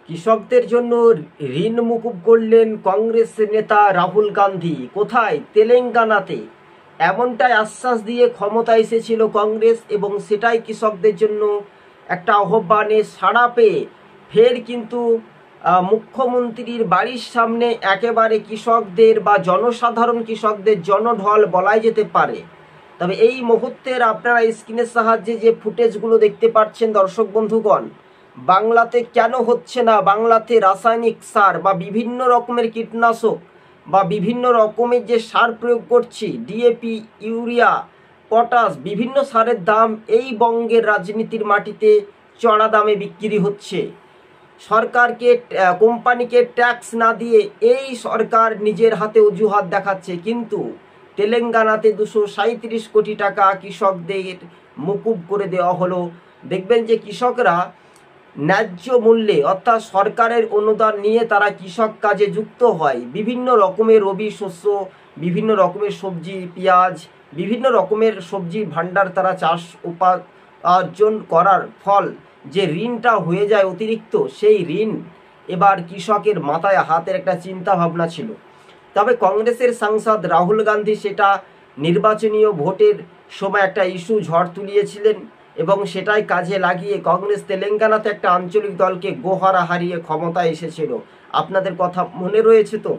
কৃষকদের জন্য ঋণ মুকুব করলেন কংগ্রেস নেতা রাহুল গান্ধী। কোথায়? তেলেঙ্গানাতে। এমনটাই আশ্বাস দিয়ে ক্ষমতা এসেছিল কংগ্রেস, এবং সেটাই কৃষকদের জন্য একটা আহ্বানে সাড়া পেয়ে ফের কিন্তু মুখ্যমন্ত্রীর বাড়ির সামনে একেবারে কৃষকদের বা জনসাধারণ কৃষকদের জনঢল বলাই যেতে পারে। তবে এই মুহূর্তের আপনারা স্ক্রিনের সাহায্যে যে ফুটেজগুলো দেখতে পাচ্ছেন দর্শক বন্ধুগণ, বাংলাতে কেন হচ্ছে না? বাংলাতে রাসায়নিক সার বা বিভিন্ন রকমের কীটনাশক বা বিভিন্ন রকমের যে সার প্রয়োগ করছি, ডিএপি, ইউরিয়া, পটাশ, বিভিন্ন সারের দাম এই বঙ্গের রাজনীতির মাটিতে চড়া দামে বিক্রি হচ্ছে। সরকারকে, কোম্পানিকে ট্যাক্স না দিয়ে এই সরকার নিজের হাতে অজুহাত দেখাচ্ছে, কিন্তু তেলেঙ্গানাতে 237 কোটি টাকা কৃষকদের মকুব করে দেওয়া হলো। দেখবেন যে কৃষকরা ন্যায্য মূল্যে অর্থাৎ সরকারের অনুদান নিয়ে তারা কৃষক কাজে যুক্ত হয়। বিভিন্ন রকমের রবি শস্য, বিভিন্ন রকমের সবজি, পেঁয়াজ, বিভিন্ন রকমের সবজির ভাণ্ডার তারা চাষ উপার্জন করার ফল যে ঋণটা হয়ে যায় অতিরিক্ত, সেই ঋণ এবার কৃষকের মাথায় হাতের একটা চিন্তা ভাবনা ছিল। তবে কংগ্রেসের সাংসদ রাহুল গান্ধী সেটা নির্বাচনীয় ভোটের সময় একটা ইস্যু ঝড় তুলিয়েছিলেন, এবং সেটাই কাজে লাগিয়ে কংগ্রেস তেলেঙ্গানাতে একটা আঞ্চলিক দলকে গোহারা হারিয়ে ক্ষমতায় এসেছিল। আপনাদের কথা মনে রয়েছে তো?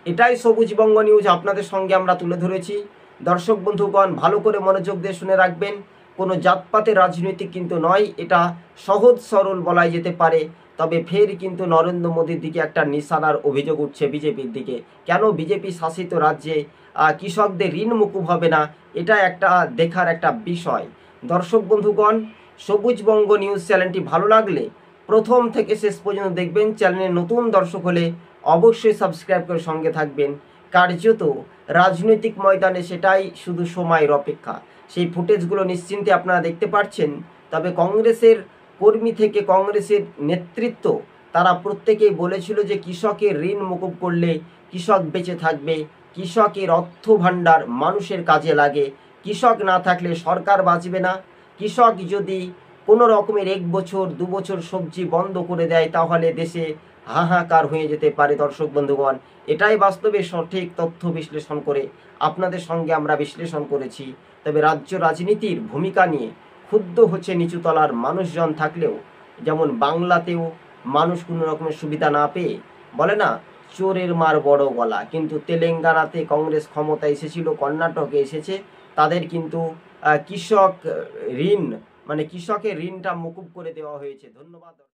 এটাই সবুজবঙ্গ নিউজ আপনাদের সঙ্গে আমরা তুলে ধরেছি। দর্শক বন্ধুগণ, ভালো করে মনোযোগ দিয়ে শুনে রাখবেন। কোনো জাতপাতের রাজনীতি কিন্তু নয়, এটা সহজ সরল বলাই যেতে পারে। তবে ফের কিন্তু নরেন্দ্র মোদীর দিকে একটা নিশানার অভিযোগ উঠছে বিজেপির দিকে। কেন বিজেপি শাসিত রাজ্যে কৃষকদের ঋণ মুকুব হবে না? এটা একটা দেখার একটা বিষয়। দর্শক বন্ধুগণ, সবুজবঙ্গ নিউজ চ্যানেলটি ভালো লাগলে প্রথম থেকে শেষ পর্যন্ত দেখবেন। চ্যানেলে নতুন দর্শক হলে অবশ্যই সাবস্ক্রাইব করে সঙ্গে থাকবেন। কার্যত রাজনৈতিক ময়দানে সেটাই শুধু সময়ের অপেক্ষা। সেই ফুটেজগুলো নিশ্চিন্তে আপনারা দেখতে পাচ্ছেন। তবে কংগ্রেসের কর্মী থেকে কংগ্রেসের নেতৃত্ব তারা প্রত্যেকেই বলেছিল যে কৃষকের ঋণ মুকুব করলে কৃষক বেঁচে থাকবে, কৃষকের অর্থ ভাণ্ডার মানুষের কাজে লাগে, কৃষক না থাকলে সরকার বাঁচবে না, কৃষক যদি কোনো রকমের 1 বছর 2 বছর সবজি বন্ধ করে দেয় তাহলে দেশে হাহাকার হয়ে যেতে পারে। দর্শক বন্ধুগণ, এটাই বাস্তবে সঠিক তথ্য বিশ্লেষণ করে আপনাদের সঙ্গে আমরা বিশ্লেষণ করেছি। তবে রাজ্য রাজনীতির ভূমিকা নিয়ে ক্ষুব্ধ হচ্ছে নিচুতলার মানুষজন থাকলেও, যেমন বাংলাতেও মানুষ কোনো রকমের সুবিধা না পেয়ে বলে না চোরের মার বড় গলা, কিন্তু তেলেঙ্গানাতে কংগ্রেস ক্ষমতা এসেছিল, কর্ণাটকে এসেছে, তাদের কিন্তু কৃষক ঋণ মানে কৃষকের ঋণটা মকুব করে দেওয়া হয়েছে। ধন্যবাদ।